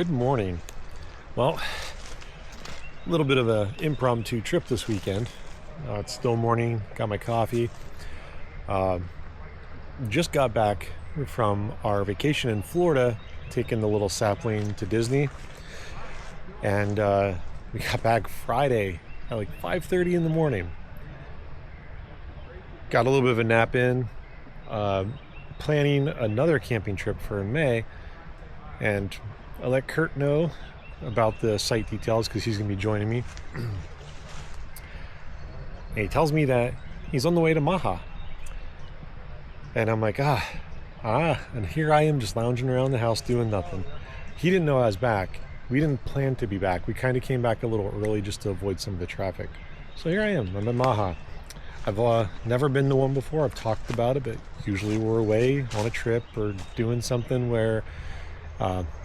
Good morning. Well, a little bit of an impromptu trip this weekend. It's still morning, got my coffee. Just got back from our vacation in Florida, taking the little sapling to Disney. And we got back Friday at like 5:30 in the morning. Got a little bit of a nap in, planning another camping trip for May. And I let Kurt know about the site details because he's going to be joining me. And he tells me that he's on the way to MAHHA. And I'm like, and here I am just lounging around the house doing nothing. He didn't know I was back. We didn't plan to be back. We kind of came back a little early just to avoid some of the traffic. So here I am. I'm at MAHHA. I've never been to one before. I've talked about it, but usually we're away on a trip or doing something where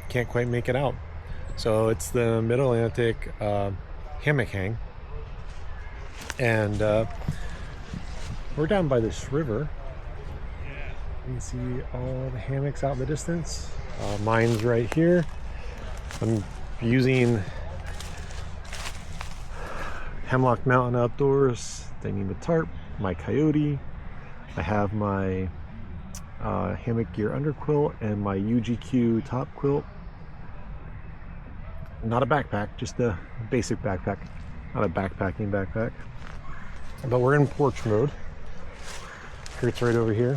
can't quite make it out. So it's the Mid-Atlantic Hammock Hang. And we're down by this river. You can see all the hammocks out in the distance. Mine's right here. I'm using Hemlock Mountain Outdoors. They need a tarp, my Coyote. I have my hammock gear underquilt and my UGQ top quilt. Not a backpack, just a basic backpack, not a backpacking backpack. But we're in porch mode. Kurt's right over here.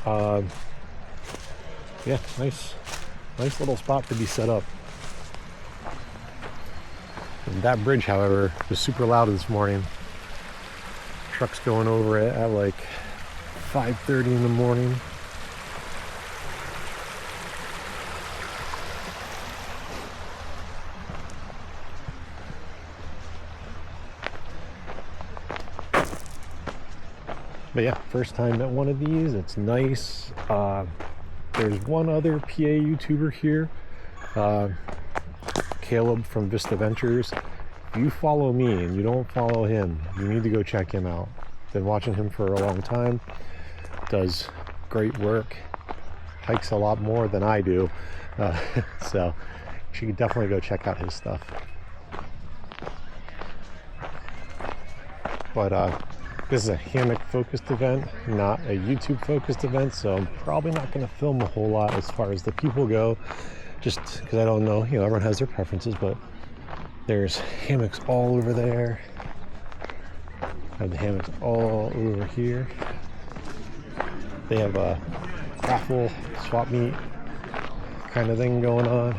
Yeah, nice little spot to be set up. And that bridge, however, was super loud this morning. Trucks going over it at like 5:30 in the morning. But yeah, first time at one of these. It's nice. There's one other PA YouTuber here, Caleb from Vista Ventures. If you follow me and you don't follow him, you need to go check him out. Been watching him for a long time. Does great work. Hikes a lot more than I do. So you should definitely go check out his stuff. But this is a hammock focused event, not a YouTube focused event, so I'm probably not going to film a whole lot as far as the people go, just because I don't know, everyone has their preferences. But there's hammocks all over there. I have the hammocks all over here. They have a raffle swap meet kind of thing going on.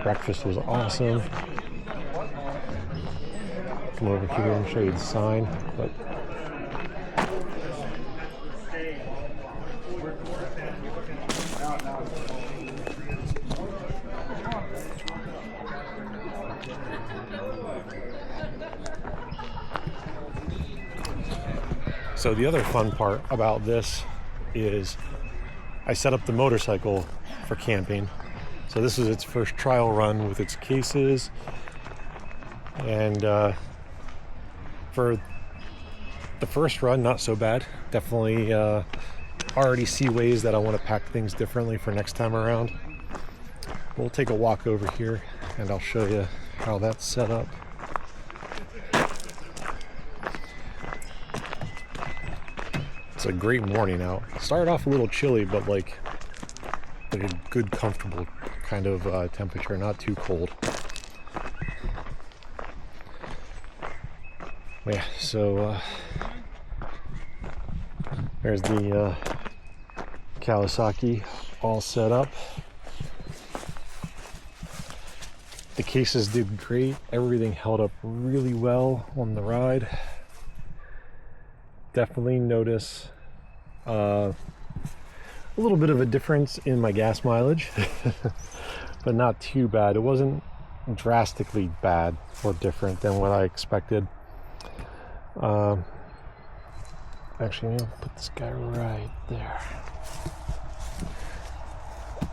Breakfast was awesome. Come over here and show you the sign. But so the other fun part about this is I set up the motorcycle for camping. So this is its first trial run with its cases. And for the first run, not so bad. Definitely already see ways that I want to pack things differently for next time around. We'll take a walk over here and I'll show you how that's set up. It's a great morning out. Started off a little chilly, but like a good, comfortable kind of temperature, not too cold. Yeah, so there's the Kawasaki all set up. The cases did great. Everything held up really well on the ride. Definitely notice a little bit of a difference in my gas mileage, but not too bad. It wasn't drastically bad or different than what I expected. Actually, I'm gonna put this guy right there.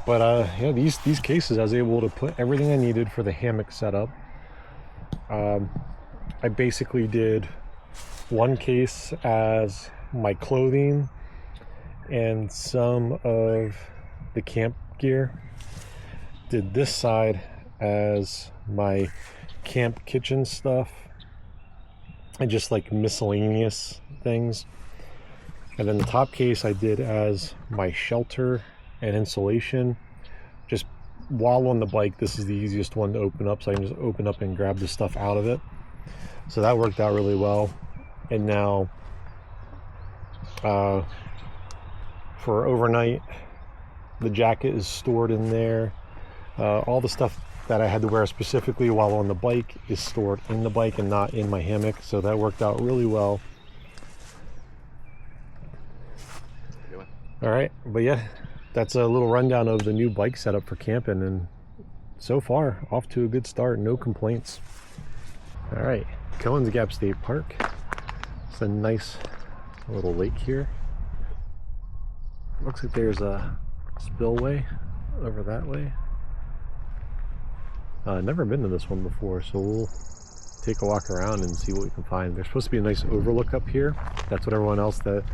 But yeah, these cases, I was able to put everything I needed for the hammock setup. I basically did one case as my clothing and some of the camp gear. Did this side as my camp kitchen stuff and just like miscellaneous things. And then the top case I did as my shelter and insulation. Just while on the bike, this is the easiest one to open up, so I can just open up and grab the stuff out of it. So that worked out really well. And now for overnight, the jacket is stored in there. All the stuff that I had to wear specifically while on the bike is stored in the bike and not in my hammock, so that worked out really well. All right, but yeah, that's a little rundown of the new bike setup for camping, and so far off to a good start, no complaints. All right, Cowans Gap State Park. It's a nice little lake here. Looks like there's a spillway over that way. Never been to this one before, so we'll take a walk around and see what we can find. There's supposed to be a nice overlook up here. That's what everyone else that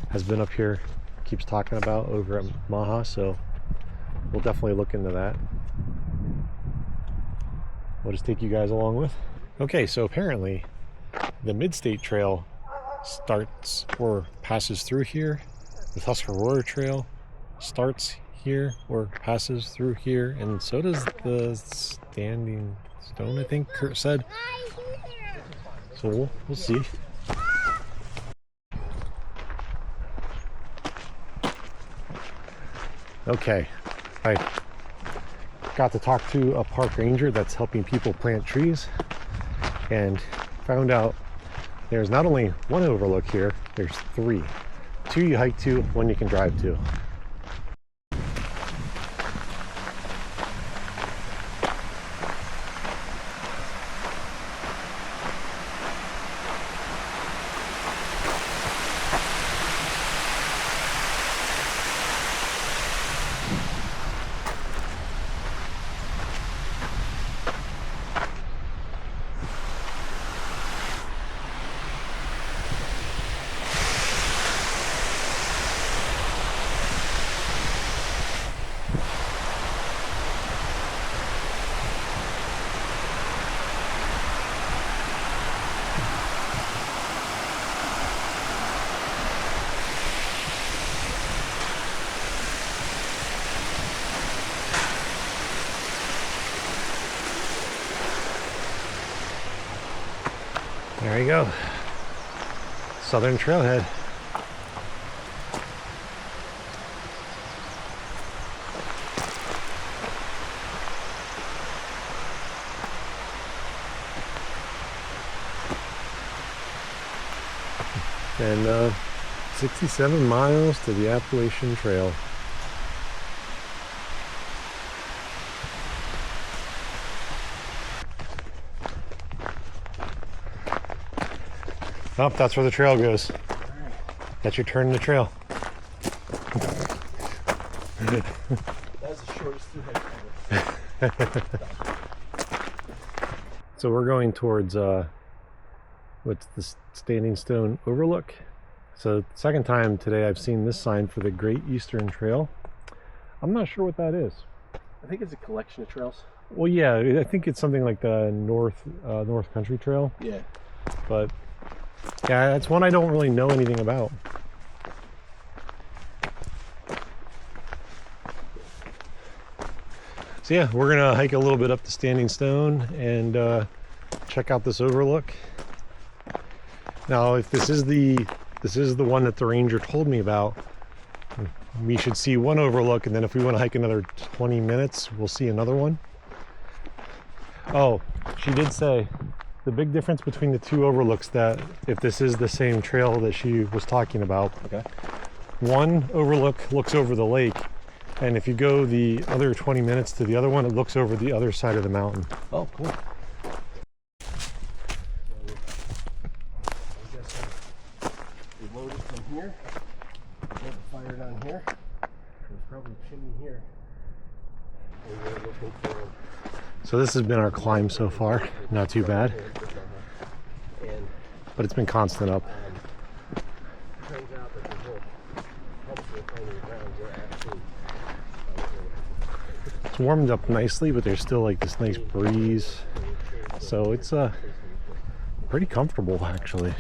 has been up here keeps talking about over at MAHHA, so we'll definitely look into that. We'll just take you guys along with. Okay, so apparently the Mid-State Trail starts or passes through here. The Tuscarora Trail starts here or passes through here, and so does the Standing Stone, I think Kurt said. So we'll see. Okay, I got to talk to a park ranger that's helping people plant trees, and found out there's not only one overlook here, there's three. Two you hike to, one you can drive to. There you go, Southern Trailhead. And 67 miles to the Appalachian Trail. Oh, that's where the trail goes. That's your turn in the trail. That's the shortest through. So we're going towards what's the Standing Stone Overlook. So second time today I've seen this sign for the Great Eastern Trail. I'm not sure what that is. I think it's a collection of trails. Well, yeah, I think it's something like the North Country Trail. Yeah. But yeah, that's one I don't really know anything about. So yeah, we're gonna hike a little bit up the Standing Stone and check out this overlook. Now, if this is the one that the ranger told me about, we should see one overlook, and then if we want to hike another 20 minutes, we'll see another one. Oh, she did say the big difference between the two overlooks, that if this is the same trail that she was talking about, Okay. one overlook looks over the lake, and if you go the other 20 minutes to the other one, it looks over the other side of the mountain. Oh, cool. We load it from here. We have the fire down here. There's probably a chimney here. And we're looking for. So this has been our climb so far. Not too bad, And but it's been constant up. turns out that the whole pumps we're finding the ground were actually It's warmed up nicely, but there's still like this nice breeze. So it's pretty comfortable actually.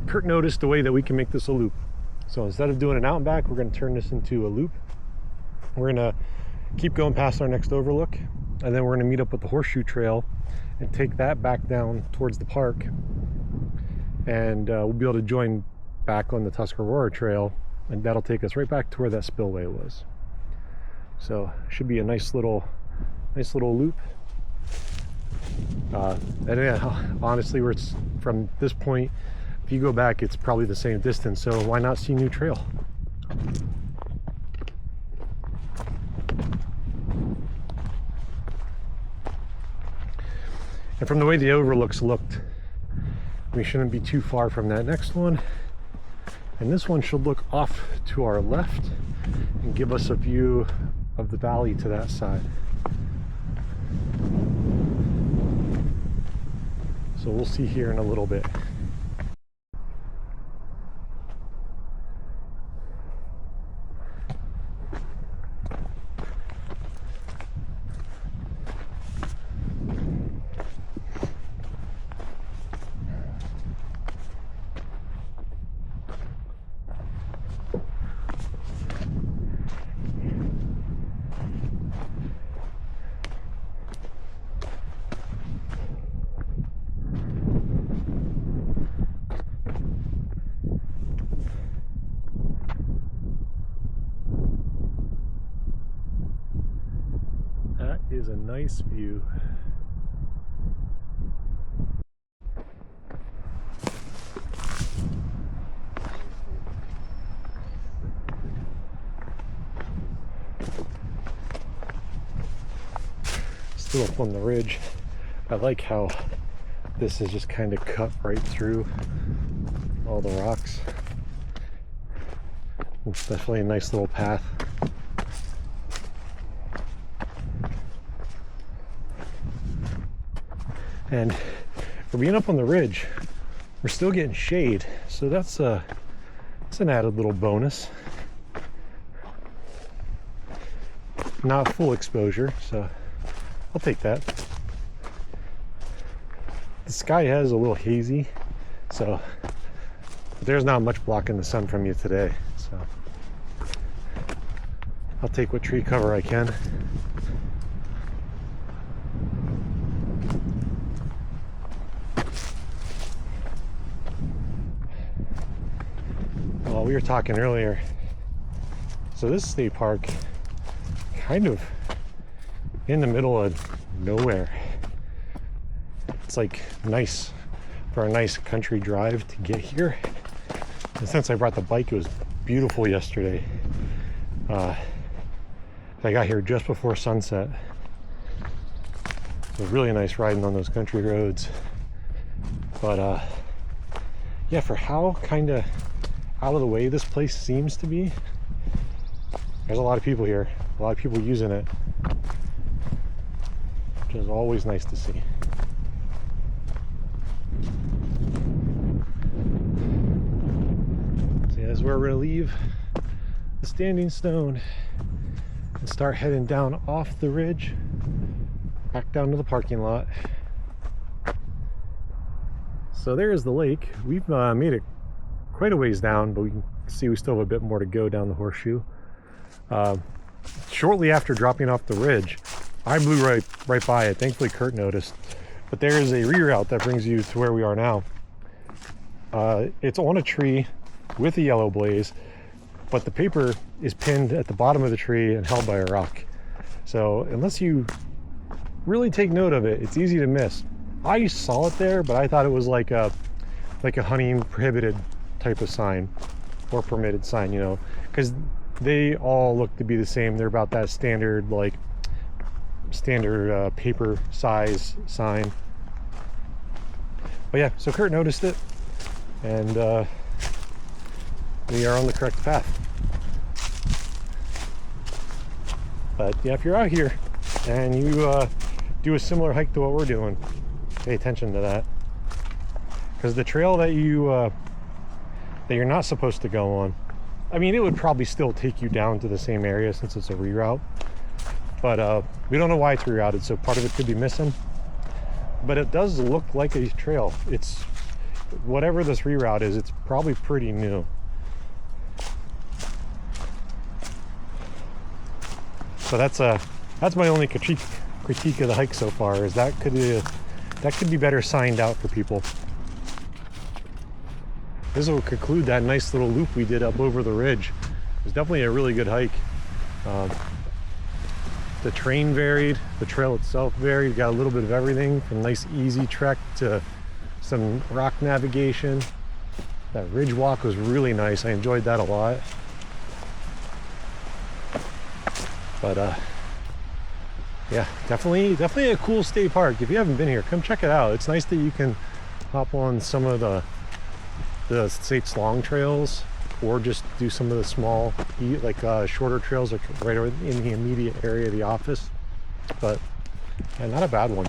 Kurt noticed a way that we can make this a loop. So instead of doing an out and back, we're going to turn this into a loop. We're going to keep going past our next overlook, and then we're going to meet up with the horseshoe trail and take that back down towards the park. And we'll be able to join back on the Tuscarora trail, and that'll take us right back to where that spillway was. So should be a nice little loop. And yeah, honestly, where it's from this point, if you go back, it's probably the same distance, so why not see new trail? And from the way the overlooks looked, we shouldn't be too far from that next one. And this one should look off to our left and give us a view of the valley to that side. So we'll see here in a little bit. Is a nice view. Still up on the ridge. I like how this is just kind of cut right through all the rocks. It's definitely a nice little path. And for being up on the ridge, we're still getting shade, so that's an added little bonus. Not full exposure, so I'll take that. The sky is a little hazy, so there's not much blocking the sun from you today, so I'll take what tree cover I can. Well, we were talking earlier, so this state park kind of in the middle of nowhere. It's like nice for a nice country drive to get here, and since I brought the bike, it was beautiful yesterday. I got here just before sunset. It was really nice riding on those country roads, but yeah, for how kind of out of the way this place seems to be, there's a lot of people here, a lot of people using it, which is always nice to see. So yeah, this is where we're going to leave the Standing Stone and start heading down off the ridge back down to the parking lot. So there's the lake. We've made it quite a ways down, but we can see we still have a bit more to go down the horseshoe. Shortly after dropping off the ridge, I blew right by it. Thankfully Kurt noticed, but there is a reroute that brings you to where we are now. It's on a tree with a yellow blaze, but the paper is pinned at the bottom of the tree and held by a rock. So unless you really take note of it, it's easy to miss. I saw it there, but I thought it was like a hunting prohibited type of sign or permitted sign, you know, because they all look to be the same. They're about that standard paper size sign. But yeah, so Kurt noticed it, and we are on the correct path. But yeah, if you're out here and you do a similar hike to what we're doing, pay attention to that, because the trail that you're not supposed to go on, I mean, it would probably still take you down to the same area since it's a reroute, but we don't know why it's rerouted, so part of it could be missing. But it does look like a trail. It's whatever this reroute is, it's probably pretty new. So that's my only critique of the hike so far, is that could be better signed out for people. This will conclude that nice little loop we did up over the ridge. It was definitely a really good hike. The terrain varied, the trail itself varied, got a little bit of everything from nice easy trek to some rock navigation. That ridge walk was really nice. I enjoyed that a lot. But yeah, definitely a cool state park. If you haven't been here, come check it out. It's nice that you can hop on some of the state's long trails, or just do some of the small, like shorter trails, like right in the immediate area of the office. But yeah, not a bad one.